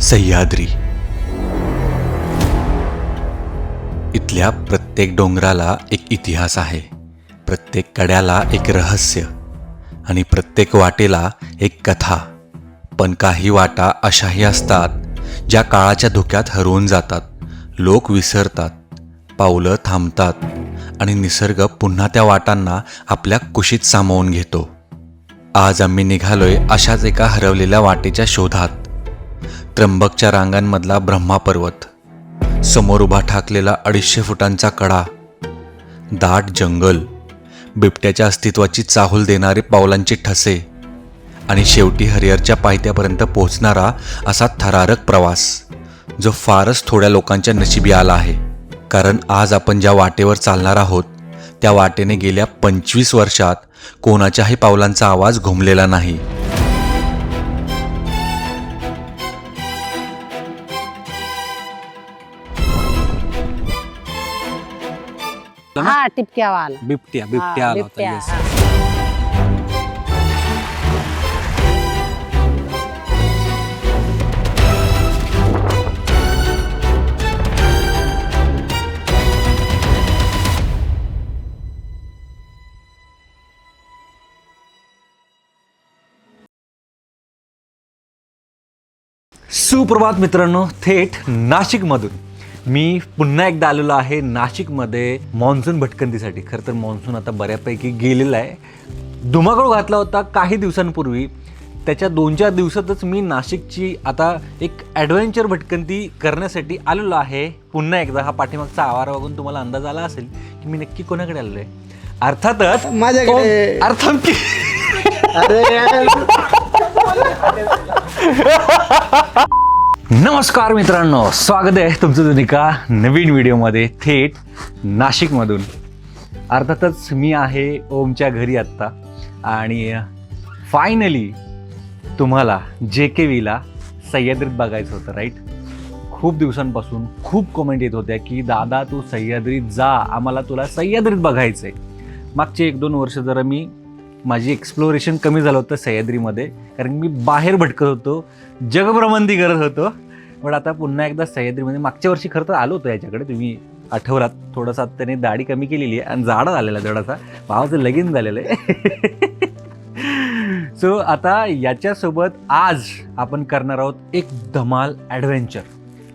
सह्याद्री. इथल्या प्रत्येक डोंगराला एक इतिहास आहे, प्रत्येक कड्याला एक रहस्य आणि प्रत्येक वाटेला एक कथा. पण काही वाटा अशाही असतात ज्या काळाच्या धुक्यात हरवून जातात. लोक विसरतात, पावलं थांबतात आणि निसर्ग पुन्हा त्या वाटांना आपल्या कुशीत सामावून घेतो. आज आम्ही निघालोय अशाच एका हरवलेल्या वाटेच्या शोधात. त्र्यंबकच्या रांगांमधला ब्रह्मा पर्वत, समोर उभा ठाकलेला 250 फुटांचा कडा, दाट जंगल, बिबट्याच्या अस्तित्वाची चाहूल देणारे पावलांचे ठसे आणि शेवटी हरिहरच्या पायथ्यापर्यंत पोहोचणारा असा थरारक प्रवास, जो फारच थोड्या लोकांच्या नशिबी आला आहे. कारण आज आपण ज्या वाटेवर चालणार आहोत त्या वाटेने गेल्या 25 वर्षात कोणाच्याही पावलांचा आवाज घुमलेला नाही. हा, टिपक्यावाला बिबट्या हा, आला होता. बिबट्या, yes. हा. सुप्रभात मित्रांनो, थेट नाशिकमधून मी पुन्हा एकदा आलेलो आहे नाशिकमध्ये मॉन्सून भटकंतीसाठी. खरं तर मॉन्सून आता बऱ्यापैकी गेलेला आहे. धुमाकूळ घातला होता काही दिवसांपूर्वी. त्याच्या 2-4 दिवसातच मी नाशिकची आता एक ॲडव्हेंचर भटकंती करण्यासाठी आलेलो आहे पुन्हा एकदा. हा पाठीमागचा आवारा बघून तुम्हाला अंदाज आला असेल की मी नक्की कोणाकडे आलेलो आहे. अर्थातच माझ्याकडे. अर्थात नमस्कार मित्रांनो, स्वागत आहे तुमचं तुम्ही एका नवीन व्हिडिओमध्ये थेट नाशिकमधून. अर्थातच मी आहे ओमच्या घरी आत्ता आणि फायनली तुम्हाला JKVला सह्याद्रीत बघायचं होतं, राईट. खूप दिवसांपासून खूप कमेंट येत होत्या की दादा तू सह्याद्रीत जा, आम्हाला तुला सह्याद्रीत बघायचं आहे. मागचे 1-2 वर्ष जरा माझी एक्सप्लोरेशन कमी झालं होतं सह्याद्रीमध्ये, कारण मी बाहेर भटकत होतो, जगभ्रमंती करत होतो. पण आता पुन्हा एकदा सह्याद्रीमध्ये मागच्या वर्षी खरं तर आलो होतो याच्याकडे, तुम्ही आठवलात. थोडासा त्याने दाढी कमी केलेली आहे आणि जाडा झालेला थोडासा, भावाचं लगीन झालेलं आहे. सो आता याच्यासोबत आज आपण करणार आहोत एक धमाल ॲडव्हेंचर.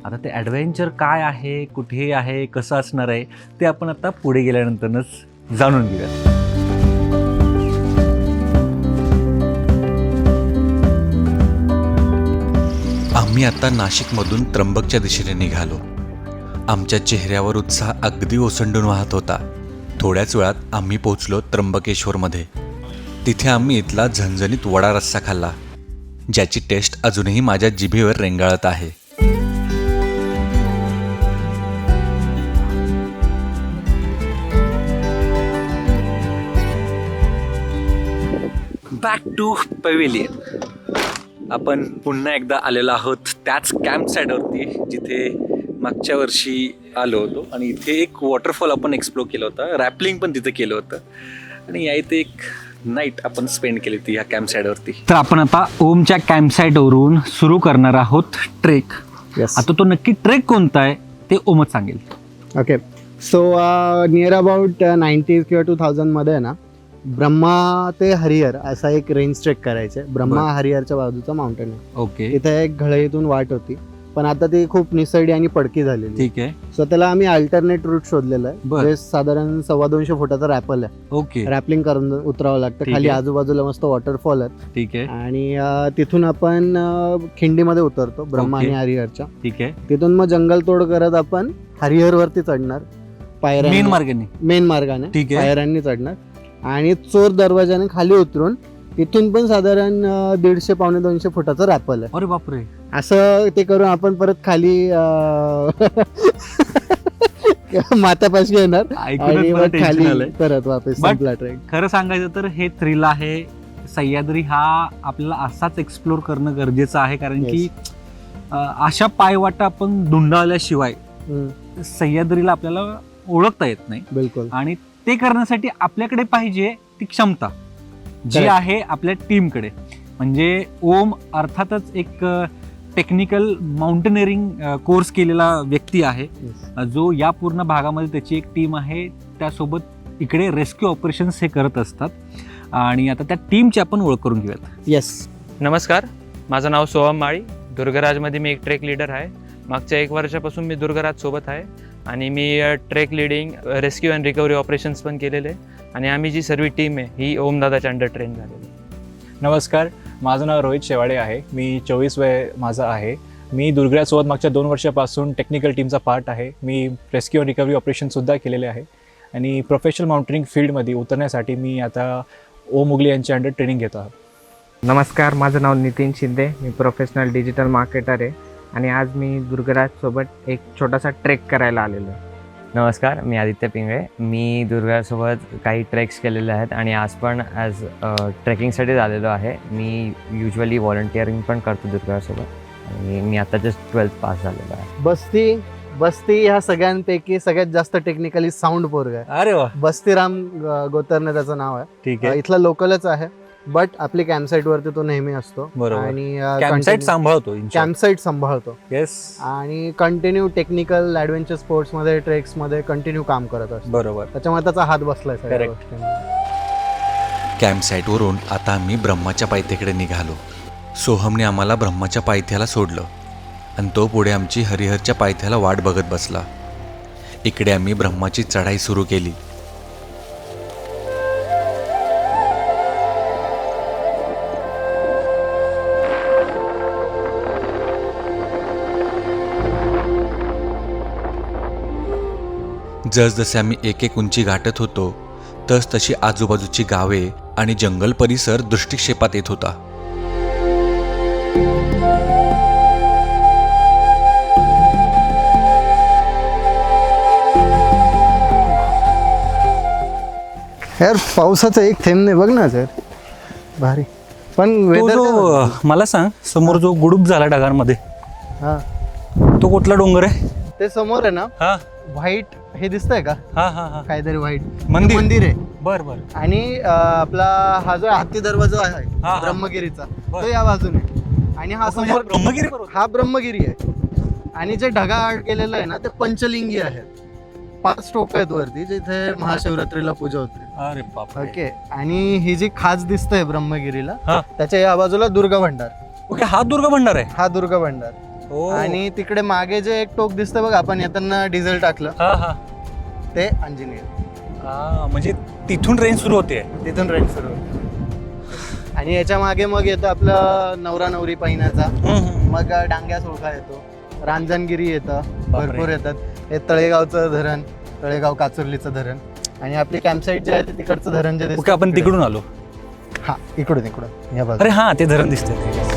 आता ते ॲडव्हेंचर काय आहे, कुठे आहे, कसं असणार आहे ते आपण आता पुढे गेल्यानंतरच जाणून घेऊया. आम्ही आता नाशिकमधून त्र्यंबकच्या दिशेने निघालो. आमच्या चेहऱ्यावर उत्साह अगदी ओसंडून वाहत होता. थोड्याच वेळात आम्ही पोहोचलो त्र्यंबकेश्वरमध्ये. तिथे आम्ही इथला झणझणीत वडा रस्सा खाल्ला, ज्याची टेस्ट अजूनही माझ्या जिभेवर रेंगाळत आहे. Back to pavilion. आपण पुन्हा एकदा आलेलो आहोत त्याच कॅम्प साईडवरती जिथे मागच्या वर्षी आलो होतो. आणि इथे एक वॉटरफॉल आपण एक्सप्लोर केलं होतं, रॅपलिंग पण तिथे केलं होतं आणि या इथे एक नाईट आपण स्पेंड केली होती ह्या कॅम्प साईडवरती. तर आपण आता ओमच्या कॅम्प साईडवरून सुरू करणार आहोत ट्रेक. आता तो नक्की ट्रेक कोणता आहे ते ओमच सांगेल. Okay, so near about 90s किंवा 2000 मध्ये ना ब्रह्मा ते हरिहर असा एक रेंज ट्रेक करायचे. ब्रह्मा हरिहरच्या बाजूचा माउंटेन आहे. ओके, तिथे एक घळईतून वाट होती, पण आता ती खूप निसरडी आणि पडकी झालेली. ठीक आहे. सो त्याला आम्ही अल्टरनेट रूट शोधलेला बरं. आहे. जे साधारण 250 फुटाचा रॅपल आहे. ओके, रॅपलिंग करून उतरावं लागतं. ठीक खाली आहे. आजूबाजूला मस्त वॉटरफॉल आहेत ठीक आहे. आणि तिथून आपण खिंडीमध्ये उतरतो ब्रह्मा ओके. आणि हरिहरच्या. ठीक आहे. तिथून मग जंगल तोड करत आपण हरिहर वरती चढणार मेन मार्गाने. मेन मार्गाने ठीक आहे. पायऱ्यांनी चढणार आणि चोर दरवाजाने खाली उतरून तिथून पण साधारण 150-200 फुटाचं रॅपल आहे. अरे बापरे. असं ते करून आपण परत खाली माथ्यापाशी येणार आणि मग खाली परत वापस But संपला ट्रेक. खरं सांगायचं तर हे थ्रिल आहे. सह्याद्री हा आपल्याला असाच एक्सप्लोर करणं गरजेचं आहे, कारण की अशा पायवाटा आपण धुंडाळल्याशिवाय सह्याद्रीला आपल्याला ओळखता येत नाही. बिलकुल. आणि ते करण्यासाठी आपल्याकडे पाहिजे ती क्षमता जी Correct. आहे आपल्या टीमकडे. म्हणजे ओम अर्थातच एक टेक्निकल माउंटेनिअरिंग कोर्स केलेला व्यक्ती आहे, जो या पूर्ण भागामध्ये त्याची एक टीम आहे. त्यासोबत इकडे रेस्क्यू ऑपरेशन्स हे करत असतात. आणि आता त्या टीमची आपण ओळख करून घेऊयात. येस. नमस्कार, माझं नाव सोहम माळी. दुर्गराजमध्ये मी एक ट्रेक लीडर आहे. मागच्या 1 वर्षापासून मी दुर्गराज सोबत आहे आणि मी trek leading, rescue and recovery operations पण केलेले आहे. आणि आम्ही जी सर्व टीम आहे ही ओमदादाच्या अंडर ट्रेन झालेली आहे. नमस्कार, माझं नाव रोहित शेवाळे आहे. मी 24 वय माझं आहे. मी दुर्गराजसोबत मागच्या 2 वर्षापासून टेक्निकल टीमचा पार्ट आहे. मी रेस्क्यू आणि रिकव्हरी ऑपरेशनसुद्धा केलेले आहे आणि प्रोफेशनल माउंटेनिंग फील्डमध्ये उतरण्यासाठी मी आता ओम मुगली यांच्या अंडर ट्रेनिंग घेतो आहे. नमस्कार, माझं नाव नितीन शिंदे. मी प्रोफेशनल डिजिटल मार्केटर आहे आणि आज मी दुर्गराजसोबत एक छोटासा ट्रेक करायला आलेलो आहे. नमस्कार, मी आदित्य पिंगळे. मी दुर्गासोबत काही ट्रेक्स केलेले आहेत आणि आज पण ॲज ट्रेकिंगसाठीच आलेलो आहे. मी युजली व्हॉलंटिअरिंग पण करतो दुर्गासोबत आणि मी आता जस्ट 12th पास झालेलो आहे. बस्ती ह्या सगळ्यांपैकी सगळ्यात जास्त टेक्निकली साऊंड पोरगा आहे. अरे वा, बस्तीराम गोतरणे त्याचं नाव आहे. ठीक आहे. इथला लोकलच आहे, बट आपली कॅम्पसाईट वरती तो नेहमी असतो. बरोबर. आणि कॅम्पसाईट सांभाळतो. कॅम्पसाईट सांभाळतो. येस, आणि कंटिन्यू टेक्निकल ॲडव्हेंचर स्पोर्ट्समध्ये, ट्रेक्समध्ये कंटिन्यू काम करत असतो. बरोबर. त्याच्यामुळे त्याचा हात बसलाय सगळ्या Correct. गोष्टींमध्ये. कॅम्पसाईटवरून आता आम्ही ब्रह्माच्या पायथ्याकडे निघालो. सोहमने आम्हाला ब्रह्माच्या पायथ्याला सोडलं आणि तो पुढे आमची हरिहरच्या पायथ्याला वाट बघत बसला. इकडे आम्ही ब्रह्माची चढाई सुरू केली. जसजसे आम्ही एक उंची गाठत होतो तशी आजूबाजूची गावे आणि जंगल परिसर दृष्टिक्षेपात येत होता. यार पावसाचा एक थेंब नाही बघ ना सर, भारी. पण तो weather काय जो म्हणतं? मला सांग, समोर जो गुडूप झाला ढगांमध्ये, हा, तो कुठला डोंगर आहे? ते समोर आहे ना, हा व्हाईट हे दिसतंय का, हा हा हा, काहीतरी व्हाईट मंदिर. मंदिर आहे. बर बर. आणि आपला हा जो हत्ती दरवाजा आहे हा. ब्रह्मगिरीचा, बर. तो या बाजूने. आणि हा समोर ब्रह्मगिरी बरोबर. हा ब्रह्मगिरी आहे. आणि जे ढगा आड केलेलं आहे ना ते पंचलिंगी आहे. 5 टोक आहेत वरती जिथे महाशिवरात्रीला पूजा होते. अरे बाप. ओके. आणि ही जी खाच दिसते ब्रह्मगिरीला, हा. त्याच्या या बाजूला दुर्गा भंडार. ओके, हा दुर्गा भंडार आहे. हा दुर्गा भंडार. ओ. आणि तिकडे मागे जे एक टोक दिसतंय बघ, आपण येताना डिझेल टाकलं, हा हा ते अंजनेय. हा, म्हणजे तिथून ट्रेन सुरू होते. तिथून रेंट सुरू होते. आणि याच्या मागे मग येतं आपलं नवरा नवरी पहिन्याचा, मग डांग्या सुळका येतो, रांजणगिरी येतं, बापरे. भरपूर येतात. हे तळेगावचं धरण, तळेगाव काचुर्लीचं धरण. आणि आपली कॅम्पसाईट जे आहे ते तिकडचं धरण जे दिसतं. ओके, आपण तिकडून आलो. हा, इकडून या बाजूला. अरे हा, ते धरण दिसतंय.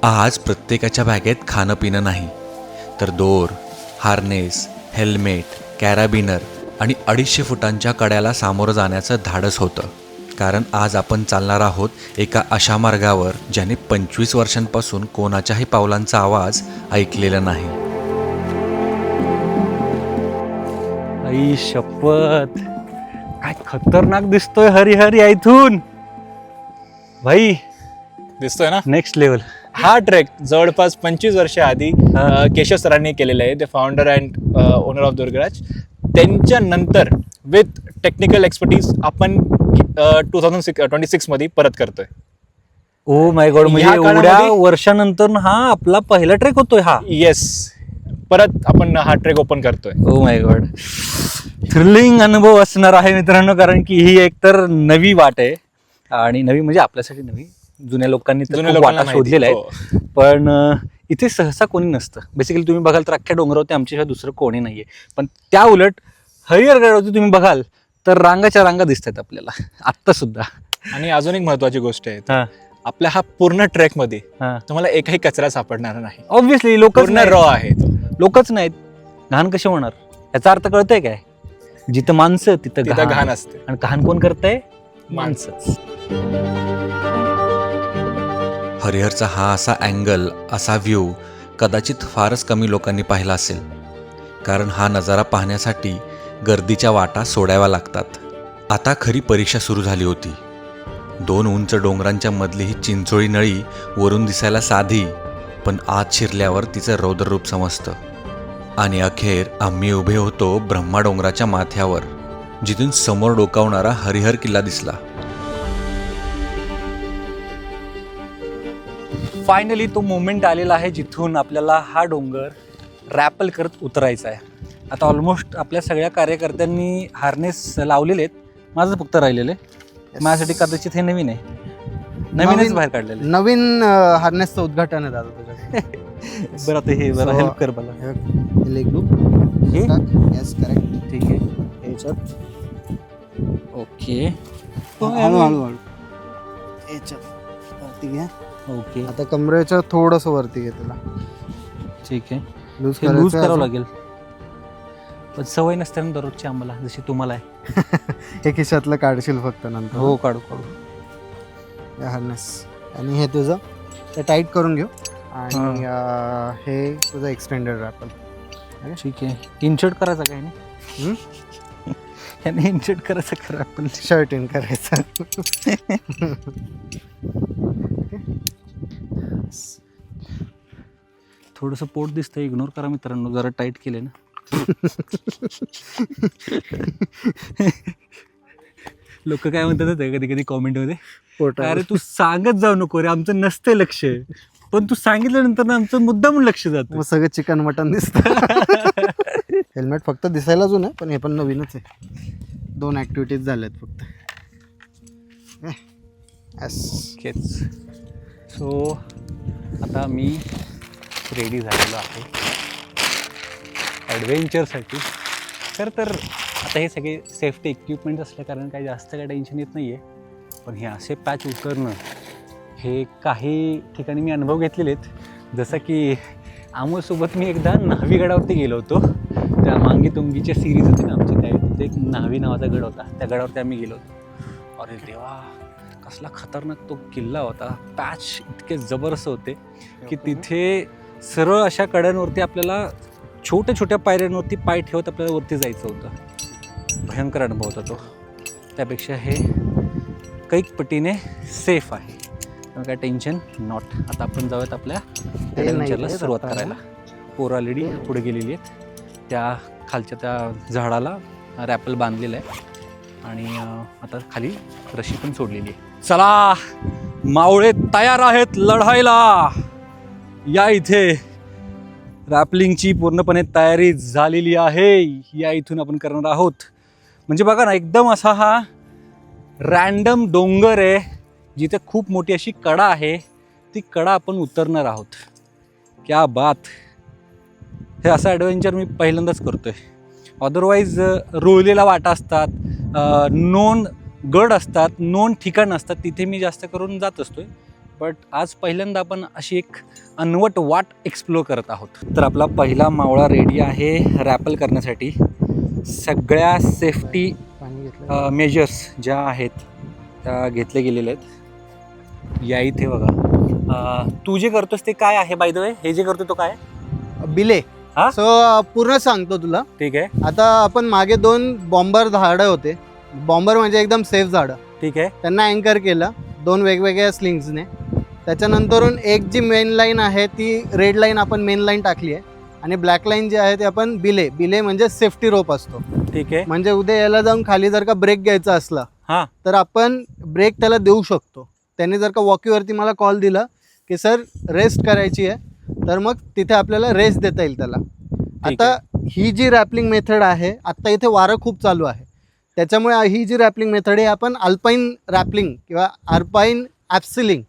आज प्रत्येकाच्या बॅगेत खाणं पिणं नाही, तर दोर, हार्नेस, हेल्मेट, कॅराबिनर आणि 250 फुटांच्या कड्याला सामोरं जाण्याचं धाडस होतं. कारण आज आपण चालणार आहोत एका अशा मार्गावर ज्याने 25 वर्षांपासून कोणाच्याही पावलांचा आवाज ऐकलेला नाही. आई शपथ, काय खतरनाक दिसतोय हरिहर इथून. भाई दिसतोय ना, नेक्स्ट लेवल. हा ट्रेक जवळपास 25 वर्ष आधी केशव सरांनी केलेला आहे. ते founder and owner of Durgraj. त्यांच्या नंतर विथ टेक्निकल एक्सपर्टीज आपण 2026 मध्ये परत करतोय. ओ माय गॉड, म्हणजे ह्या एवढ्या काळामध्ये- वर्षानंतर हा आपला पहिला ट्रेक होतोय. हा, येस, परत आपण हा ट्रेक ओपन करतोय. ओ माय गॉड, थ्रिलिंग अनुभव असणार आहे मित्रांनो, कारण की ही एकतर नवी वाट आहे. आणि नवी म्हणजे आपल्यासाठी नवी, जुन्या लोकांनी तर जुन्या खूप लोकांना वाटा माहिती. शोधलेल्या हो. आहेत. पण इथे सहसा कोणी नसतं. बेसिकली तुम्ही बघाल तर अख्ख्या डोंगरावरती आमच्याशिवाय दुसरं कोणी नाहीये. पण त्या उलट हरिहरगडावरती तुम्ही बघाल तर रांगाच्या रांगा दिसत आहेत आपल्याला आत्ता सुद्धा. आणि अजून एक महत्वाची गोष्ट आहे, हा. आपल्या हा पूर्ण ट्रेक मध्ये हा. तुम्हाला एकही कचरा सापडणार नाही. ऑब्व्हियसली लोकच पूर्ण नाहीत. रॉ आहे तो. लोकच नाहीत, घाण कसे होणार? याचा अर्थ कळतंय काय? जिथं माणसं तिथं तिथं घाण असते. आणि घाण कोण करतंय? माणसं. माणसंच. हरिहरचा हा असा अँगल, असा व्ह्यू कदाचित फारच कमी लोकांनी पाहिला असेल, कारण हा नजारा पाहण्यासाठी गर्दीच्या वाटा सोडाव्या लागतात. आता खरी परीक्षा सुरू झाली होती. 2 उंच डोंगरांच्या मधली ही चिंचोळी नळी वरून दिसायला साधी, पण आत शिरल्यावर तिचं रौद्ररूप समजतं. आणि अखेर आम्ही उभे होतो ब्रह्मा डोंगराच्या माथ्यावर, जिथून समोर डोकावणारा हरिहर किल्ला दिसला. फायनली तो मोमेंट आलेला आहे जिथून आपल्याला हा डोंगर रॅपल करत उतरायचा आहे. आता ऑलमोस्ट आपल्या सगळ्या कार्यकर्त्यांनी हार्नेस लावलेले आहेत, माझं फक्त राहिलेलं आहे. माझ्यासाठी कदाचित हे नवीन आहे, नवीनच बाहेर काढलेलं नवीन हार्नेसचं उद्घाटन आहे दादा तुझ्याकडे. बरं आता हे जरा So, हेल्प कर मला. हे लेग लूप हे? Yes correct. ठीक आहे, याच्यात ओके हळूहळू याच्यात वरती घ्या. ओके आता कमरेच्या थोडस वरती घे तुला. ठीक आहे. लूज हे लूज करावं लागेल, पण सवय नसते ना दररोजची आम्हाला, जशी तुम्हाला आहे. हे खिशातलं काढशील फक्त नंतर. हो काढू काढू. हार्नेस आणि हे तुझं ते टाईट करून घेऊ. आणि हे तुझं एक्सटेंडेड रॅपल. ठीक आहे. इन्शर्ट करायचा काय नाही, याने इन्शर्ट करायचं खरं आपण. शर्ट इन करायचं. थोडंसं पोट दिसतंय, इग्नोर करा मित्रांनो, जरा टाईट केले ना. लोक काय म्हणतात कधी कधी कॉमेंटमध्ये, अरे तू सांगत जाऊ नको रे, आमचं नसतंय लक्ष, पण तू सांगितल्यानंतर ना आमचं मुद्दामून लक्ष जातं. मग सगळं चिकन मटन दिसतं. हेल्मेट फक्त दिसायला अजून आहे, पण हे पण नवीनच आहे. 2 ॲक्टिव्हिटीज झाल्यात फक्त. केच. सो आता मी रेडी झालेलो आहे ॲडव्हेंचरसाठी. खरं तर आता हे सगळे सेफ्टी इक्विपमेंट असल्या कारण काही जास्त काही टेन्शन येत नाही आहे, पण हे असे पॅच उतरणं हे काही ठिकाणी मी अनुभव घेतलेले आहेत. जसं की आमोसोबत मी एकदा न्हावी गडावरती गेलो होतो. त्या मांगी तुंगीच्या सिरीज होती ना आमची, त्या तिथे एक न्हावी नावाचा गड होता, त्या गडावरती आम्ही गेलो होतो. अरे देवा, कसला खतरनाक तो किल्ला होता. पॅच इतके जबरदस्त होते की तिथे सरळ अशा कड्यांवरती आपल्याला छोट्या छोट्या पायऱ्यांवरती पाय ठेवत आपल्याला वरती जायचं होतं. भयंकर अनुभव होता तो. त्यापेक्षा हे कैक पटीने सेफ आहे, त्यामुळे काय टेन्शन नॉट. आता आपण जाऊयात आपल्या ॲडव्हेंचरला सुरुवात करायला. पोरं ऑलरेडी पुढे गेलेली आहेत, त्या खालच्या त्या झाडाला रॅपल बांधलेलं आहे आणि आता खाली रशी पण सोडलेली आहे. चला, मावळे तयार आहेत लढायला. या इथे रॅपलिंगची पूर्णपणे तयारी झालेली आहे. या इथून आपण करणार आहोत. म्हणजे बघा ना, एकदम असा हा रॅन्डम डोंगर आहे जिथे खूप मोठी अशी कडा आहे, ती कडा आपण उतरणार आहोत. क्या बात. हे असं ॲडव्हेंचर मी पहिल्यांदाच करतोय. अदरवाईज रुळलेला वाटा असतात, नोन गड असतात, नोन ठिकाण असतात, तिथे मी जास्त करून जात असतोय. बट आज पहिल्यांदा आपण अशी एक अनवट वाट एक्सप्लोअर करत आहोत. तर आपला पहिला मावळा रेडी आहे रॅपल करण्यासाठी. सगळ्या सेफ्टी मेजर्स ज्या आहेत त्या घेतले गेलेले आहेत. या इथे बघा, तू जे करतोस ते काय आहे बाय द वे? हे जे करतो तो काय? बिले. हा? सो पूर्ण सांगतो तुला. ठीक आहे. आता आपण मागे 2 बॉम्बर झाडं होते. बॉम्बर म्हणजे एकदम सेफ झाडं. ठीक आहे. त्यांना अँकर केलं 2 वेगवेगळ्या स्लिंग्सने. त्याच्यानंतरून एक जी मेन लाईन आहे ती रेड लाईन आपण मेन लाईन टाकली आहे, आणि ब्लॅक लाईन जी आहे ते आपण बिले म्हणजे सेफ्टी रोप असतो. ठीक आहे. म्हणजे उद्या याला जाऊन खाली जर का ब्रेक घ्यायचा असला हां, तर आपण ब्रेक त्याला देऊ शकतो. त्याने जर का वॉकीवरती मला कॉल दिला की सर रेस्ट करायची आहे, तर मग तिथे आपल्याला रेस्ट देता येईल त्याला. आता ही जी रॅपलिंग मेथड आहे, आत्ता इथे वारं खूप चालू आहे, त्याच्यामुळे ही जी रॅपलिंग मेथड आहे आपण अल्पाईन रॅपलिंग किंवा अल्पाईन ॲप्सिलिंग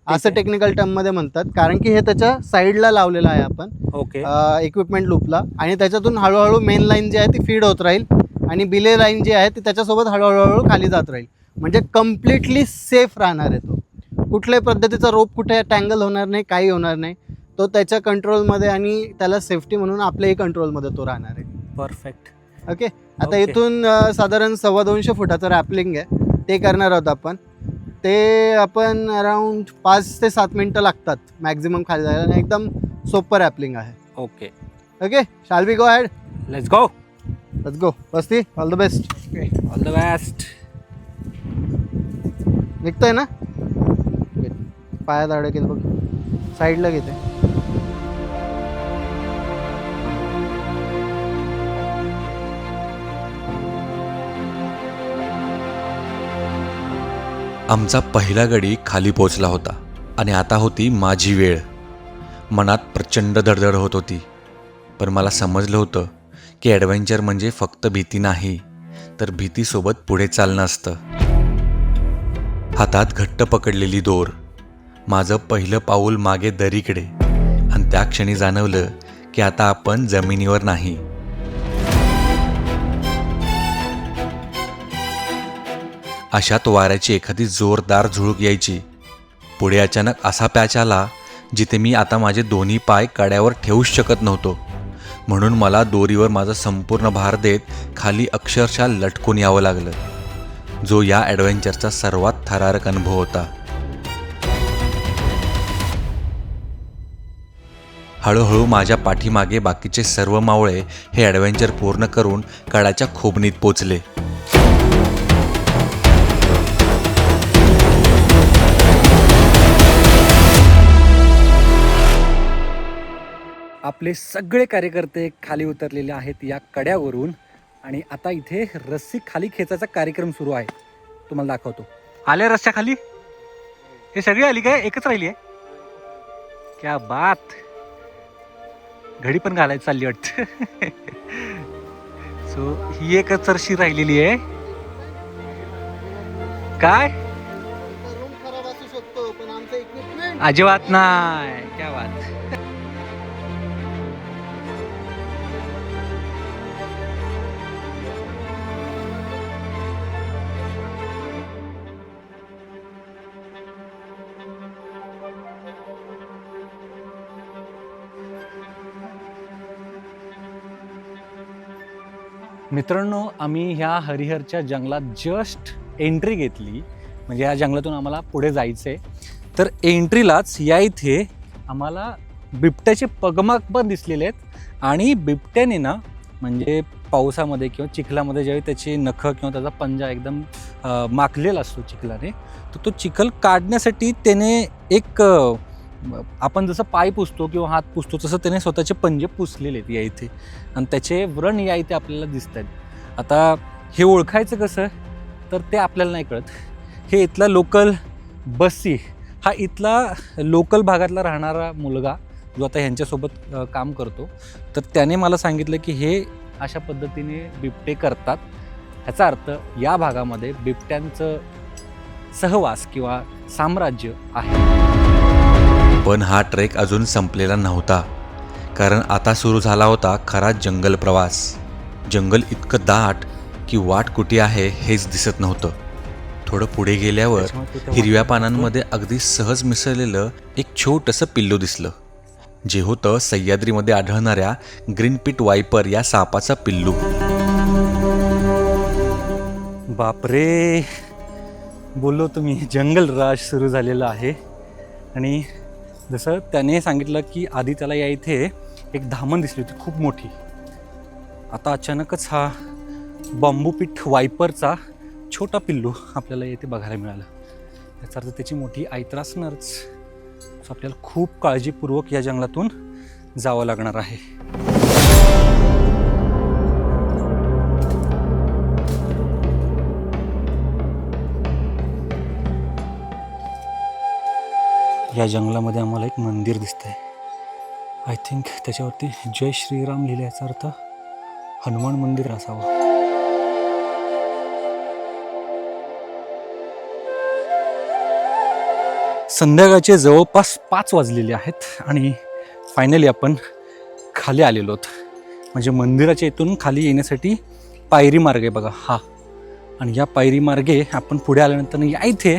असं टेक्निकल टर्ममध्ये म्हणतात. कारण की हे त्याच्या साईडला लावलेलं आहे आपण ओके, इक्विपमेंट लूपला, आणि त्याच्यातून हळूहळू मेन लाईन जी आहे ती फीड होत राहील आणि बिले लाईन जी आहे ती त्याच्यासोबत हळूहळू खाली जात राहील. म्हणजे कम्प्लिटली सेफ राहणार आहे तो. कुठल्याही पद्धतीचा रोप कुठे टँगल होणार नाही, काही होणार नाही. तो त्याच्या कंट्रोलमध्ये आणि त्याला सेफ्टी म्हणून आपल्याही कंट्रोलमध्ये तो राहणार आहे. परफेक्ट. ओके. आता Okay. इथून साधारण 225 फुटाचं रॅपलिंग आहे, ते करणार आहोत आपण. ते आपण अराउंड 5 ते 7 मिनटं लागतात मॅक्झिमम खाली जायला आणि एकदम सोपं रॅपलिंग आहे. Okay, okay, shall we go ahead? Let's go. Let's go. वस्ती, all the best. All the best. निघतोय ना? पायात अडकेल बघ, साईडला घेते. आमचा पहिला गडी खाली पोचला होता आणि आता होती माझी वेळ. मनात प्रचंड धडधड होत होती, पण मला समजलं होतं की ॲडव्हेंचर म्हणजे फक्त भीती नाही, तर भीतीसोबत पुढे चालणं असतं. हातात घट्ट पकडलेली दोर, माझं पहिलं पाऊल मागे दरीकडे, आणि त्या क्षणी जाणवलं की आता आपण जमिनीवर नाही. अशात वाऱ्याची एखादी जोरदार झुळूक यायची. पुढे अचानक असा पॅच आला जिथे मी आता माझे दोन्ही पाय कड्यावर ठेवूच शकत नव्हतो. म्हणून मला दोरीवर माझा संपूर्ण भार देत खाली अक्षरशः लटकून यावं लागलं, जो या ॲडव्हेंचरचा सर्वात थरारक अनुभव होता. हळूहळू माझ्या पाठीमागे बाकीचे सर्व मावळे हे ॲडव्हेंचर पूर्ण करून कडाच्या खोबणीत पोचले. आपले सगळे कार्यकर्ते खाली उतरलेले आहेत या कड्यावरून, आणि आता इथे रस्सी खाली खेचायचा कार्यक्रम सुरू आहे. तुम्हाला दाखवतो. आले रस्त्या खाली, हे सगळी आली काय? एकच राहिली आहे? क्या बात. घडी पण घालायची चालली वाटतं. सो ही एकच रस्सी राहिलेली आहे. काय रूम खराब असू शकतो, पण आमचं इक्विपमेंट अजिबात नाही. क्या बात. मित्रांनो, आम्ही ह्या हरिहरच्या जंगलात जस्ट एंट्री घेतली. म्हणजे या जंगलातून आम्हाला पुढे जायचं आहे. तर एंट्रीलाच या इथे आम्हाला बिबट्याचे पगमाग पण दिसलेले आहेत. आणि बिबट्याने ना, म्हणजे पावसामध्ये किंवा चिखलामध्ये ज्यावेळी त्याची नखं किंवा त्याचा पंजा एकदम माखलेला असतो चिखलाने, तर तो चिखल काढण्यासाठी त्याने एक आपण जसं पाय पुसतो किंवा हात पुसतो तसं त्याने स्वतःचे पंजे पुसलेले आहेत या इथे, आणि त्याचे व्रण या इथे आपल्याला दिसत आहेत. आता हे ओळखायचं कसं, तर ते आपल्याला नाही कळत. हे इथला लोकल बस्सी, हा इथला लोकल भागातला राहणारा मुलगा जो आता ह्यांच्यासोबत काम करतो, तर त्याने मला सांगितलं की हे अशा पद्धतीने बिबटे करतात. ह्याचा अर्थ या भागामध्ये बिबट्यांचं सहवास किंवा साम्राज्य आहे. पण हा ट्रेक अजून संपलेला नव्हता, कारण आता सुरू झाला होता खरा जंगल प्रवास. जंगल इतकं दाट की वाट कुठे आहे हेच दिसत नव्हतं. थोडं पुढे गेल्यावर हिरव्या पानांमध्ये अगदी सहज मिसळलेलं एक छोटंसं पिल्लू दिसलं, जे होतं सह्याद्रीमध्ये आढळणाऱ्या ग्रीन पिट वायपर या सापाचं पिल्लू. बापरे, बोललो तुम्ही, जंगल राज सुरू झालेला आहे. आणि जसं त्याने सांगितलं की आधी त्याला या इथे एक धामण दिसली होती खूप मोठी. आता अचानकच हा बांबूपीठ वायपरचा छोटा पिल्लू आपल्याला येथे बघायला मिळालं. याचा अर्थ त्याची मोठी आई तर असणारच. सो आपल्याला खूप काळजीपूर्वक या जंगलातून जावं लागणार आहे. या जंगलामध्ये आम्हाला एक मंदिर दिसतंय. आय थिंक त्याच्यावरती जय श्रीराम लिहिलं, याचा अर्थ हनुमान मंदिर असावं. संध्याकाळचे जवळपास 5 वाजलेले आहेत आणि फायनली आपण खाली आलेलो आहोत. म्हणजे मंदिराच्या इथून खाली येण्यासाठी पायरी मार्ग आहे बघा हा. आणि या पायरी मार्गे आपण पुढे आल्यानंतर या इथे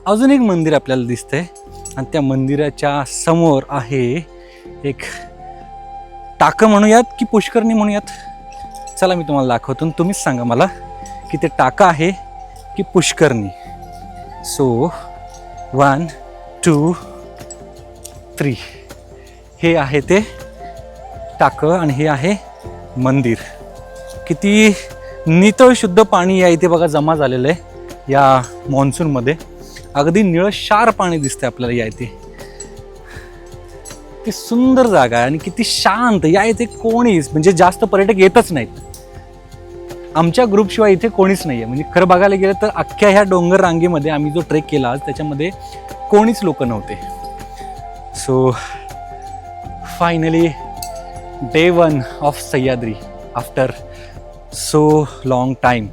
अजून एक मंदिर आपल्याला दिसतंय. आणि त्या मंदिराच्या समोर आहे एक टाकं म्हणूयात की पुष्करणी म्हणूयात. चला मी तुम्हाला दाखवतो, तुम्हीच सांगा मला की ते टाकं आहे की पुष्करणी. सो 1 2 3 हे आहे ते टाकं आणि हे आहे मंदिर. किती नितळ शुद्ध पाणी या इथे बघा जमा झालेलं आहे या मान्सूनमध्ये. अगदी निळशार पाणी दिसतंय आपल्याला या इथे. किती सुंदर जागा आहे आणि किती शांत. या इथे कोणीच म्हणजे जास्त पर्यटक येतच नाहीत. आमच्या ग्रुपशिवाय इथे कोणीच नाही आहे. म्हणजे खरं बघायला गेलं तर अख्ख्या ह्या डोंगर रांगेमध्ये आम्ही जो ट्रेक केला आज त्याच्यामध्ये कोणीच लोक नव्हते. So finally day 1 of Sahyadri after so long time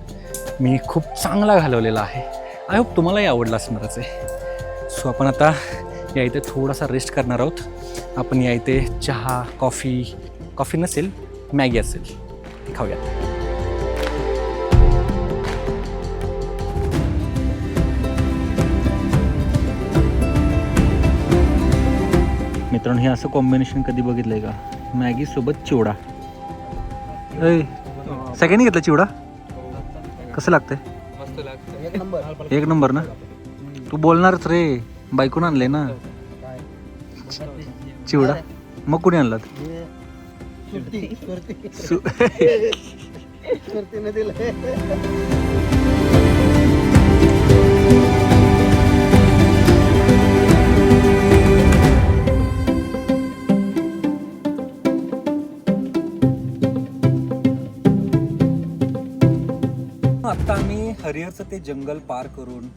मी खूप चांगला घालवलेला आहे. आय होप तुम्हालाही आवडला असणारच आहे. सो आपण आता या इथे थोडासा रेस्ट करणार आहोत. आपण या इथे चहा कॉफी नसेल मॅगी असेल ती खाऊयात. मित्रांनो हे असं कॉम्बिनेशन कधी बघितलंय का? मॅगी सोबत चिवडा. सेकंड घेतला चिवडा कसं लागतंय? मस्त लागतं. एक नंबर ना. तू बोलणारच रे, बायकून आणले ना चिवडा. मग कुणी आणलात? सुरतीने दिलं. आता आम्ही हरिहरचं ते जंगल पार करून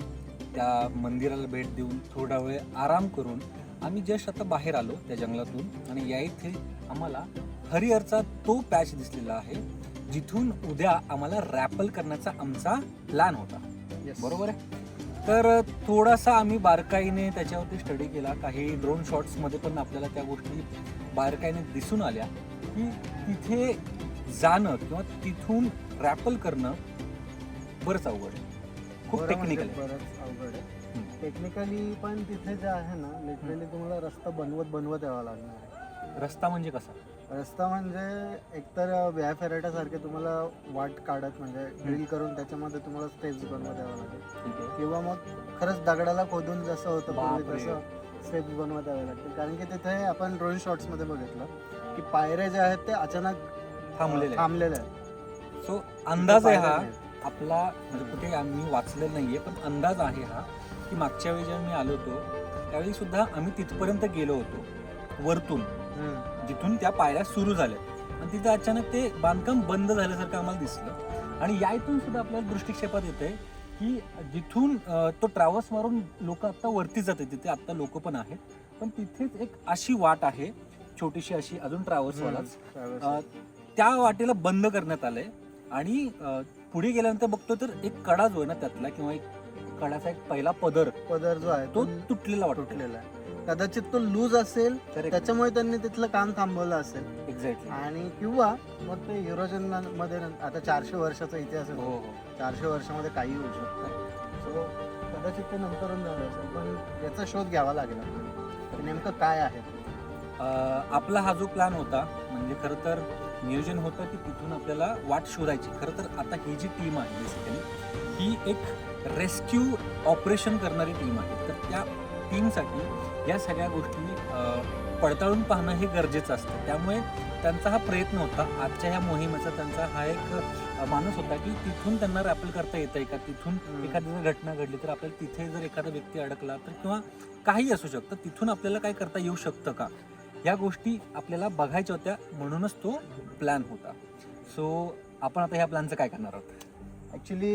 त्या मंदिराला भेट देऊन थोडा वेळ आराम करून आम्ही जस्ट आता बाहेर आलो त्या जंगलातून. आणि या इथे आम्हाला हरिहरचा तो पॅच दिसलेला आहे जिथून उद्या आम्हाला रॅपल करण्याचा आमचा प्लॅन होता. बरोबर आहे. तर थोडासा आम्ही बारकाईने त्याच्यावरती स्टडी केला. काही ड्रोन शॉट्समध्ये पण आपल्याला त्या गोष्टी बारकाईने दिसून आल्या की तिथे जाणं किंवा तिथून रॅपल करणं बरंच अवघड आहे. खूप टेक्निकल आहे. बरंच अवघड आहे टेक्निकली. पण तिथे जे आहे ना लिटरली तुम्हाला रस्ता बनवत यावा लागणार आहे. रस्ता म्हणजे कसा? रस्ता म्हणजे एकतर व्या फेराट्यासारखे तुम्हाला वाट काढत म्हणजे ड्रिल करून त्याच्यामध्ये तुम्हाला स्टेप्स बनवत यावं लागेल. किंवा मग खरंच दगडाला खोदून जसं होतं पूर्वी तसं स्टेप्स बनवत यावे लागतील. कारण की तिथे आपण ड्रोन शॉट्समध्ये बघितलं की पायऱ्या ज्या आहेत ते अचानक थांबलेल्या आहेत. सो अंदाज आहे हा आपला, म्हणजे कुठे आम्ही वाचलेलं नाहीये पण अंदाज आहे हा की मागच्या वेळी जेव्हा मी आलो होतो त्यावेळी सुद्धा आम्ही तिथपर्यंत गेलो होतो वरतून जिथून त्या पायऱ्या सुरू झाल्या आणि तिथे अचानक ते बांधकाम बंद झाल्यासारखं आम्हाला दिसलं. आणि या इथून सुद्धा आपल्याला दृष्टिक्षेपात येते की जिथून तो ट्रॅव्हल्स मारून लोक आत्ता वरती जाते तिथे आत्ता लोक पण आहेत. पण तिथेच एक अशी वाट आहे छोटीशी अशी अजून ट्रॅव्हल्सवालाच त्या वाटेला बंद करण्यात आलंय. आणि पुढे गेल्यानंतर बघतो तर एक कडा जो आहे ना त्यातला किंवा एक कडाचा एक पहिला पदर जो आहे तो तुटलेला आहे. कदाचित तो लूज असेल त्याच्यामुळे त्यांनी तिथलं काम थांबवलं असेल. एक्झॅक्टली. आणि किंवा मग ते युरोजन मध्ये आता 400 वर्षाचा इतिहास आहे. 400 वर्षामध्ये काही होऊ शकतं. सो कदाचित ते नंतरून झालं असेल. पण याचा शोध घ्यावा लागेल आपल्याला नेमकं काय आहे. आपला हा जो प्लॅन होता म्हणजे खरं तर नियोजन होतं की तिथून आपल्याला वाट शोधायची. खरं तर आता ही जी टीम आहे बेसिकली ही एक रेस्क्यू ऑपरेशन करणारी टीम आहे. तर त्या टीमसाठी या सगळ्या गोष्टी पडताळून पाहणं हे गरजेचं असतं. त्यामुळे त्यांचा हा प्रयत्न होता आजच्या ह्या मोहिमेचा. त्यांचा हा एक मानस होता की तिथून त्यांना रॅपल करता येतंय का, तिथून एखादी जर घटना घडली तर आपल्याला तिथे जर एखादा व्यक्ती अडकला तर किंवा काही असू शकतं तिथून आपल्याला काय करता येऊ शकतं का, या गोष्टी आपल्याला बघायच्या होत्या. म्हणूनच तो प्लॅन होता. सो आपण आता ह्या प्लॅनचं काय करणार आहोत? ॲक्च्युली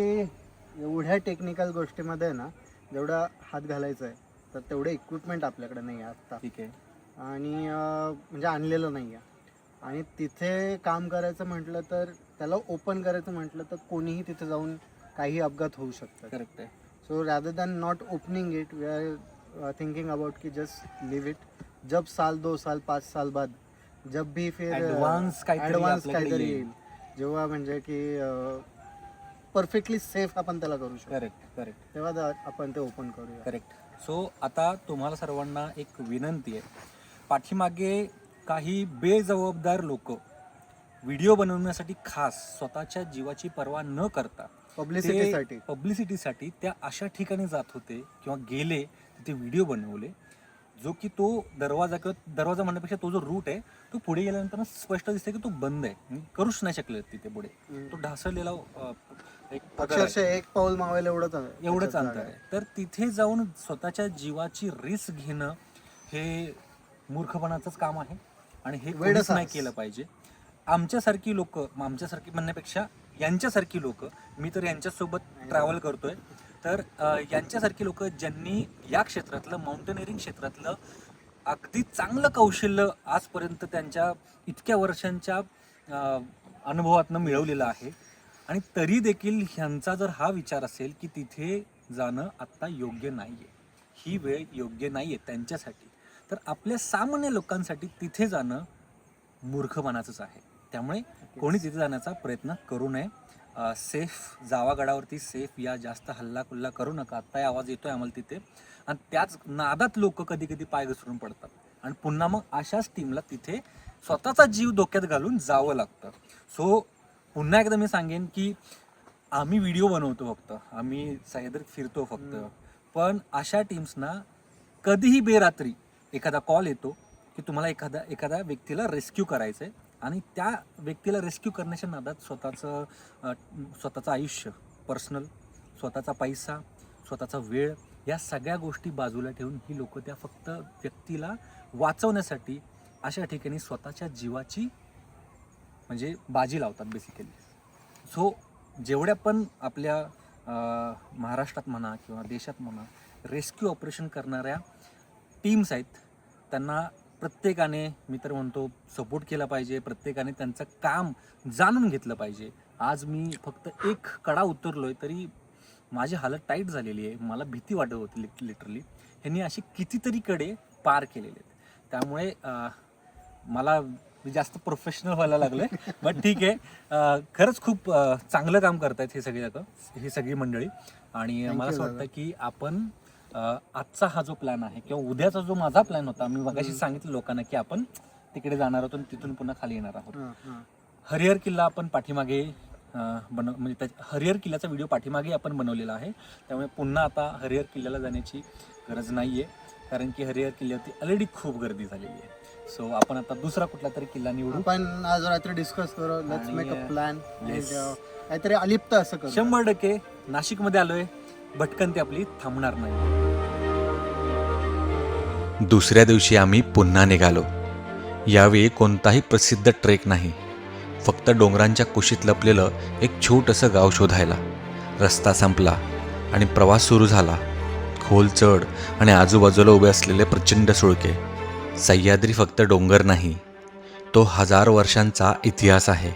एवढ्या टेक्निकल गोष्टीमध्ये ना जेवढा हात घालायचा आहे तर तेवढे इक्विपमेंट आपल्याकडे नाही आहे आत्ता. ठीक आहे. आणि म्हणजे आणलेलं नाही आहे. आणि तिथे काम करायचं म्हटलं तर त्याला ओपन करायचं म्हटलं तर कोणीही तिथे जाऊन काही अपघात होऊ शकतात. करेक्ट आहे. So rather than not opening it we are thinking about कि जस्ट लिव इट. जब साल 2 साल 5 साल बाद जब भी फिर ॲडव्हान्स काहीतरी येईल जेव्हा म्हणजे की परफेक्टली सेफ आपण त्याला करू शकतो. करेक्ट. तेव्हा आपण ते ओपन करूया. करेक्ट. सो आता तुम्हाला सर्वांना एक विनंती आहे. पाठीमागे काही बेजबाबदार लोक व्हिडिओ बनवण्यासाठी खास स्वतःच्या जीवाची पर्वा न करता पब्लिसिटीसाठी पब्लिसिटीसाठी त्या अशा ठिकाणी जात होते किंवा गेले तिथे व्हिडिओ बनवले, जो की तो दरवाजा म्हणण्यापेक्षा तो जो रूट आहे तो पुढे गेल्यानंतर स्पष्ट दिसते की तो बंद आहे, म्हणजे करूच नाही शकले तिथे पुढे. तो ढासळलेला एक पदर आहे. अक्षरशः एक पाऊल मावायला एवढंच अंतर आहे. तर तिथे जाऊन स्वतःच्या जीवाची रिस्क घेणं हे मूर्खपणाचंच काम आहे आणि हे कोणीच नाही केलं पाहिजे. आमच्यासारखी लोक, आमच्यासारखी म्हणण्यापेक्षा यांच्यासारखी लोक, मी तर यांच्यासोबत ट्रॅव्हल करतोय, तर यांच्यासारखी लोक ज्यांनी या क्षेत्रातलं माउंटेनिअरिंग क्षेत्रातलं अगदी चांगलं कौशल्य आजपर्यंत त्यांच्या इतक्या वर्षांच्या अनुभवातनं मिळवलेलं आहे, आणि तरी देखील ह्यांचा जर हा विचार असेल की तिथे जाणं आत्ता योग्य नाही आहे, ही वेळ योग्य नाही आहे त्यांच्यासाठी, तर आपल्या सामान्य लोकांसाठी तिथे जाणं मूर्खपणाचंच आहे. त्यामुळे कोणी तिथे जाण्याचा प्रयत्न करू नये. सेफ जावा गडावरती, सेफ या, जास्त हल्ला करू नका. आत्ताही आवाज येतोय आम्हाला तिथे, आणि त्याच नादात लोक कधी कधी पाय घसरून पडतात आणि पुन्हा मग अशाच टीमला तिथे स्वतःचा जीव धोक्यात घालून जावं लागतं. सो पुन्हा एकदा मी सांगेन की आम्ही व्हिडिओ बनवतो फक्त, आम्ही सह्याद्रीत फिरतो फक्त, पण अशा टीम्सना कधीही बेरात्री एखादा कॉल येतो की तुम्हाला एखाद्या व्यक्तीला रेस्क्यू करायचं आहे, आणि त्या व्यक्तीला रेस्क्यू करण्याच्या नादात स्वतःचं आयुष्य, पर्सनल, स्वतःचा पैसा, स्वतःचा वेळ, या सगळ्या गोष्टी बाजूला ठेवून ही लोक त्या फक्त व्यक्तीला वाचवण्यासाठी अशा ठिकाणी स्वतःच्या जीवाची म्हणजे बाजी लावतात बेसिकली. सो जेवढ्या पण आपल्या महाराष्ट्रात म्हणा किंवा देशात म्हणा रेस्क्यू ऑपरेशन करणाऱ्या टीम्स आहेत, त्यांना प्रत्येकाने, मी तर म्हणतो, सपोर्ट केला पाहिजे. प्रत्येकाने त्यांचं काम जाणून घेतलं पाहिजे. आज मी फक्त एक कडा उतरलोय तरी माझी हालत टाईट झालेली आहे, मला भीती वाटत होती लिटरली. ह्यांनी अशी कितीतरी कडे पार केलेले आहेत. त्यामुळे मला जास्त प्रोफेशनल व्हायला लागलं आहे, बट ठीक आहे. खरंच खूप चांगलं काम करतायत ही सगळी मंडळी, आणि मला असं वाटतं की आपण आजचा हा जो प्लॅन आहे किंवा उद्याचा जो माझा प्लॅन होता, मी मगाशी सांगितलं लोकांना की आपण तिकडे जाणार आहोत आणि तिथून पुन्हा खाली येणार आहोत. हरिहर किल्ला आपण पाठीमागे म्हणजे हरिहर किल्ल्याचा व्हिडिओ पाठीमागे आपण बनवलेला आहे, त्यामुळे पुन्हा आता हरिहर किल्ल्याला जाण्याची गरज नाही आहे, कारण की हरिहर किल्ल्यावरती ऑलरेडी खूप गर्दी झालेली आहे. सो आपण आता दुसरा कुठला तरी किल्ला निवडू. आपण आज रात्री डिस्कस करू, लेट्स मेक अ प्लॅन, काहीतरी अलिप्त असं करू. 100% नाशिकमध्ये आलोय, भटकंती आपली थांबणार नाही. दुसऱ्या दिवशी आम्ही पुन्हा निघालो. यावेळी कोणताही प्रसिद्ध ट्रेक नाही, फक्त डोंगरांच्या कुशीत लपलेलं एक छोटंसं गाव शोधायला. रस्ता संपला आणि प्रवास सुरू झाला. खोल चढ आणि आजूबाजूला उभे असलेले प्रचंड सुळके. सह्याद्री फक्त डोंगर नाही, तो 1000 वर्षांचा इतिहास आहे.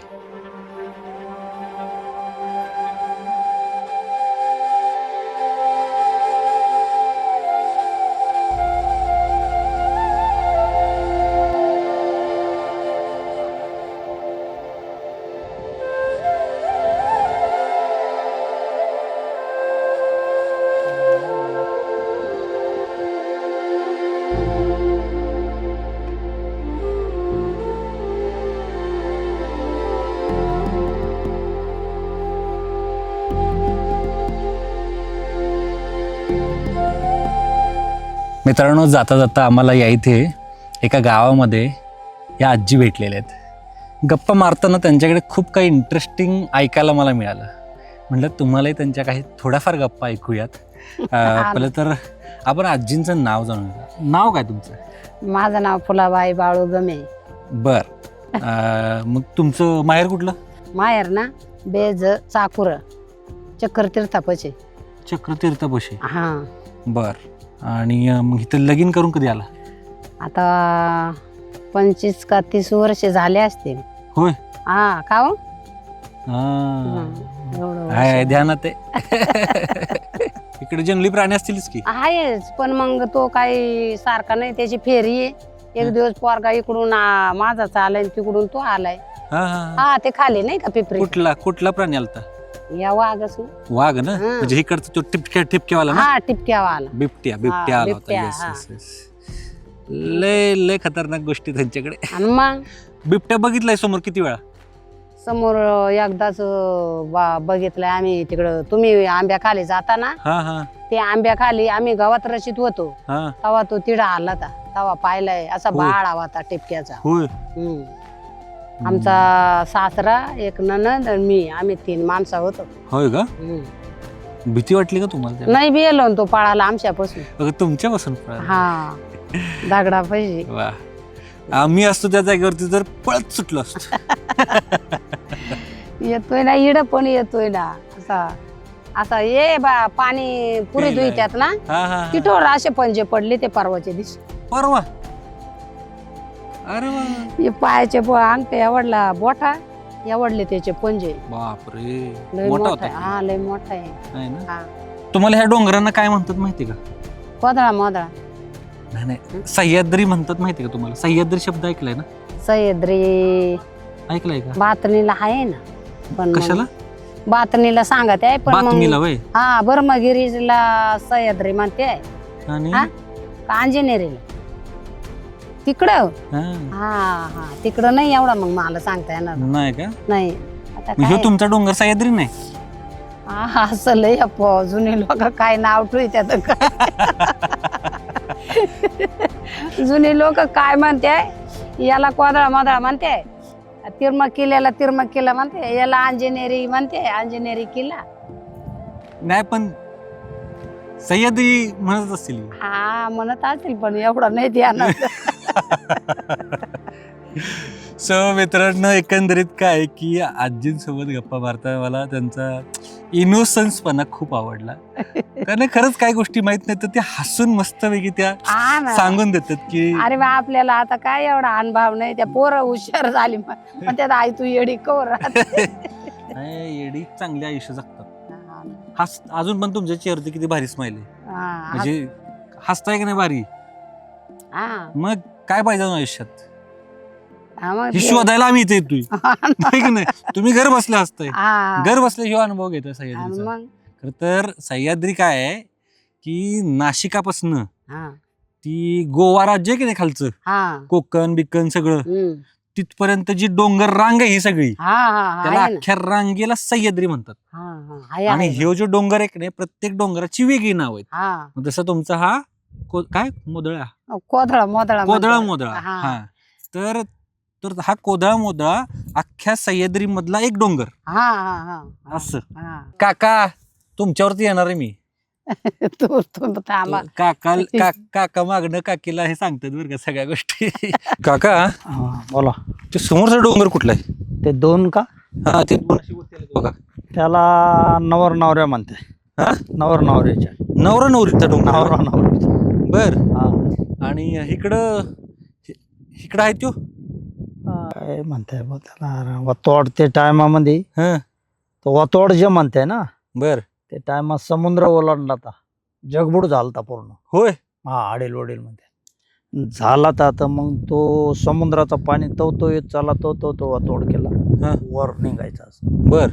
मित्रांनो, जाता जाता आम्हाला या इथे एका गावामध्ये या आजी भेटलेल्या आहेत. गप्पा मारताना त्यांच्याकडे खूप काही इंटरेस्टिंग ऐकायला मला मिळालं. म्हटलं तुम्हालाही त्यांच्या काही थोड्याफार गप्पा ऐकूयात. पहिलं तर आपण आजींचं नाव जाणून घेऊ. नाव काय तुमचं? माझं नाव फुलाबाई बाळू गमे. बर. मग तुमचं माहेर कुठलं? माहेर ना बेज चाकूर चक्रतीर्थापचे. चक्रतीर्थापशी. हा. बर. आणि मग इथं लगीन करून कधी आला? आता 25 का 30 वर्ष झाले असतील. होय. हा. का हो? आहे ध्यानात आहे. इकडे जंगली प्राणी असतीलच की? आहेच, पण मग तो काही सारखा नाही, त्याची फेरी आहे. एक दिवस पोरगा इकडून माझा चालाय, तिकडून तो आलाय. हा, ते खाली नाही का पिपरी. कुठला प्राणी आलता? या वाघच ना. वाघ ना, म्हणजे इकडचं तो टिपक्यावाला ना. हा, टिपक्यावाला. बिबट्या आला होता. लय खतरनाक गोष्टी त्यांच्याकडे. आणि मग बिबट्या बघितलाय समोर किती वेळा? समोर एकदाच बघितलंय आम्ही तिकडं, तुम्ही आंब्याखाली जाताना हा हा ते आंब्याखाली आम्ही गावात रशीत होतो हा तेव्हा तो तिडा आला होता, तेव्हा पाहिलाय असा होय. बाळ आवा होता टिपक्याचा. होय. आमचा सासरा, एक ननद आणि मी, आम्ही 3 माणसं होतो. होय का? भीती वाटली का तुम्हाला त्याला? नाही बी येलो तो पळाला आमच्यापासून. अगं, तुमच्यापासून पळाला? हा, दगडा पाहिजे. वा, आम्ही असतो त्या जागेवरती तर पळत सुटलो असतो. येतोय ना इड पण येतोय ना, असा असा ये बा पाणी पुरी पेलाय. धुईत्यात ना हा हा तिथवर असे पंजे पडले ते परवाच्या दिवशी. परवा. अरे वा, हे पायाचे अंगठे एवढला बोटा एवढले त्याचे पंजे. बापरे, लय मोठा मोठा होता आहे. की? हा लय मोठा आहे. आहे ना? हा, तुम्हाला ह्या डोंगरांना काय म्हणतात माहिती का? कोदळा मोदळा. नाही नाही, सह्याद्री म्हणतात माहिती का तुम्हाला? सह्याद्री शब्द ऐकलाय ना? सह्याद्री ऐकलाय का? बातनीला आहे ना, पण मग कशाला? बातनीला सांगत आहे पण बातमीला मग वय. हा ब्रह्मगिरीला सह्याद्री म्हणते आहे. आणि हा? अंजनेरीला तिकडं. हा. हा हा, तिकडं नाही एवढा मग मला सांगता येणार नाही का? नाही. आता मग ह्यो काय तुमचा डोंगर सह्याद्री नाही? हा, असं लय अप्पा, जुने लोक काय नाव ठेवतात जुने लोक काय म्हणते, याला कोदळा मोदळा म्हणते, तिरमक किल्ला म्हणते, याला अंजनेरी म्हणते, अंजनेरी किल्ला. नाही, पण सह्याद्री म्हणत असतील. हा म्हणत असेल पण एवढं नाही ध्यानात. सो मित्रांनो, एकंदरीत काय की आजींसोबत गप्पा मारता मला त्यांचा इनोसन्सपणा खूप आवडला. कारण खरंच काय गोष्टी माहित नाही तर ते हसून मस्तपैकी त्या हा ना. सांगून देतात की अरे बा, आपल्याला आता काय एवढा अनुभव नाही, त्या पोरं हुशार झाली पण त्यात आई तू येडी कवर राहते. नाही, येडी चांगले आयुष्य जगतात. हस, अजून पण तुमच्या चेहऱ्यावरती किती भारी स्माइल आहे. म्हणजे हसताय की नाही भारी? मग काय पाहिजे आयुष्यात? हे शोधायला आम्ही इथे येतोय. नाही की नाही? तुम्ही घर बसले असताय, घर बसले ह्यो अनुभव घेतोय सह्याद्रीचा. खर तर सह्याद्री काय आहे की नाशिकापासनं ती गोवा राज्य आहे की नाही खालचं, कोकण बिकन सगळं तिथपर्यंत जी डोंगर रांग आहे ही सगळी, त्याला अख्ख्या रांगेला सह्याद्री म्हणतात. आणि हे जो डोंगर आहे की नाही, प्रत्येक डोंगराची वेगळी नाव आहेत. जसं तुमचा हा काय मोदळा, कोदळा मोदळा. कोदळा मोदळा. हा, तर हा कोदळा मोदळा अख्ख्या सह्याद्री मधला एक डोंगर. असं. काका, तुमच्यावरती येणार आहे मी. तू थांबा. काका मागणं काकीला हे सांगतात बरं का सगळ्या गोष्टी. काका बोला. ते समोरचा डोंगर कुठला आहे? ते 2 का? हा, ते दोन अशी वरती आलेत बघा. त्याला नवर नवऱ्या म्हणते. हा, नवर नवऱ्याच्या. नवरा नवरीचा डोंगर. नवरा नवऱ्याच्या. बर. हा. आणि इकडं आहे तो काय म्हणताय बघ त्याला, वतोड. ते टायमामध्ये हा. तो वतोड जे म्हणताय ना, बर. ते टायमात समुद्र ओलांडला होता, जगबुड झालता पूर्ण. होय. हा, आडेल वडील मध्ये झाला तर मग तो समुद्राचा पाणी तो येत चाला, तो वतोड केला. हा. वर निघायचा असं. बर.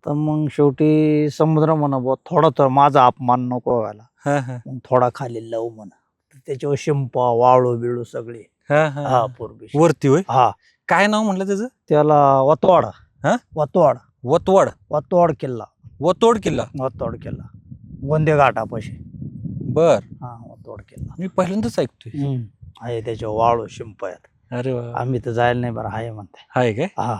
तर मग शेवटी समुद्र म्हणा बुवा, थोडा तर माझा अपमान नको व्हायला, हा हा मग थोडा खाली लावू म्हणा. त्याच्यावर शिंपा वाळू बिळू सगळे. हा हा, हा. पूर्वी. वरती होय. हा, काय नाव म्हटलं त्याचं? त्याला वतवाड. हा? वतवाड. वतवाड. वतवाड किल्ला. वतोड किल्ला. वतवाड किल्ला गोंदे घाटापाशी. बर. हा, वतवाड किल्ला मी पहिल्यांदाच ऐकतोय. आहे त्याच्यावर वाळू शिंप आहेत. अरे वा. आम्ही तर जायला नाही बरं, आहे म्हणते. हाय काय? हा,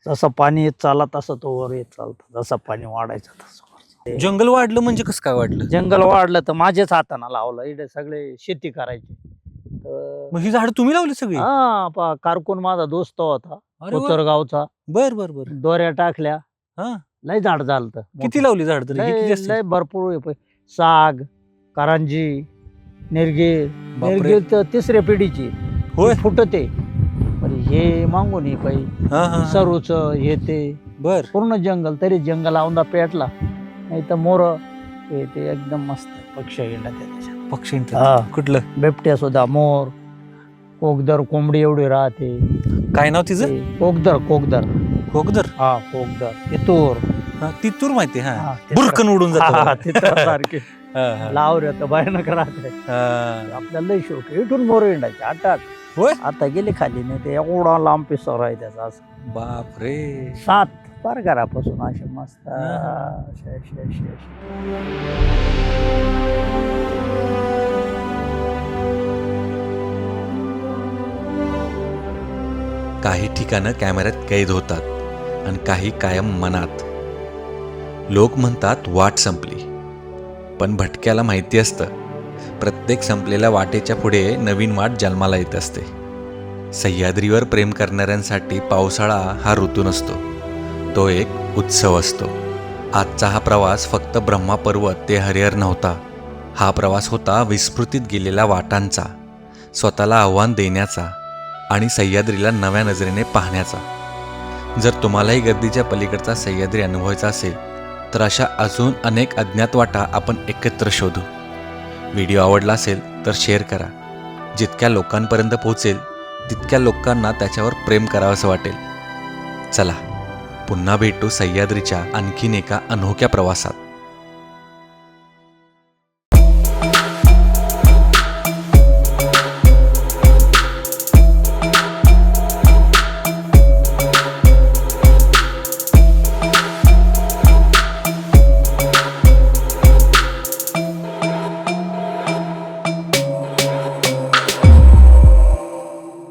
जसं पाणी येत चालला तसं तो वर येत चालतं, जसं पाणी वाढायचं तसं. जंगल वाढलं म्हणजे कसं काय वाढलं? जंगल वाढलं तर माझ्याच हाताने लावलं. इकडे सगळे शेती करायची. तर मग ही झाड तुम्ही लावली सगळी? हा, कारकून माझा दोस्त होता अरे वा. कोतरगावचा. बर बर बर. दोऱ्या टाकल्या, हा. लय झाड झालं. किती लावली झाड तरी? किती लय जास्त? लय भरपूर आहे. साग, करंजी, निर्गीर. बापरे. निर्गीर तर 3ऱ्या पिढीची होय. फुटते. पण हे मागून हे काही हा हा. सरूच हे ते बर. पूर्ण जंगल. तरी जंगल औंदा पेटला नाही तर मोर हे ते एकदम मस्त. पक्ष येणार त्याच्यात. पक्षी हा. कुठलं? बिबट्या सुद्धा, मोर, कोकदर कोंबडी एवढी राहते. काय नाव तिचं? ते कोकदर. कोकदर. हा, कोकदर. तितूर. हा, तितूर माहिती. हा, हा, बुरकन उडून जातो. तितूरसारखे हा, हा. लावऱ्या तर भयानक राहते. हा. आपल्याला लय शोक. इथून मोर येणार 8-8 होय? आता गेले खाली नाही ते एवढा लांब पिसर आहे त्याचा असं बाप रे. 7 पार घरापासून असे मस्त हा. असे. काही ठिकाणं कॅमेऱ्यात कैद होतात आणि काही कायम मनात. लोक म्हणतात वाट संपली, पण भटक्याला माहिती असतं प्रत्येक संपलेल्या वाटेच्या पुढे नवीन वाट जन्माला येत असते. सह्याद्रीवर प्रेम करणाऱ्यांसाठी पावसाळा हा ऋतू नसतो, तो एक उत्सव असतो. आजचा हा प्रवास फक्त ब्रह्मा पर्वत ते हरिहर नव्हता. हा प्रवास होता विस्मृतीत गेलेल्या वाटांचा, स्वतःला आव्हान देण्याचा आणि सह्याद्रीला नव्या नजरेने पाहण्याचा. जर तुम्हालाही गर्दीच्या पलीकडचा सह्याद्री अनुभवायचा असेल तर अशा अजून अनेक अज्ञात वाटा आपण एकत्र शोधू. व्हिडिओ आवडला असेल तर शेअर करा. जितक्या लोकांपर्यंत पोहोचेल तितक्या लोकांना त्याच्यावर प्रेम करावंसं वाटेल. चला पुन्हा भेटू सह्याद्रीच्या आणखीन एका अनोख्या प्रवासात.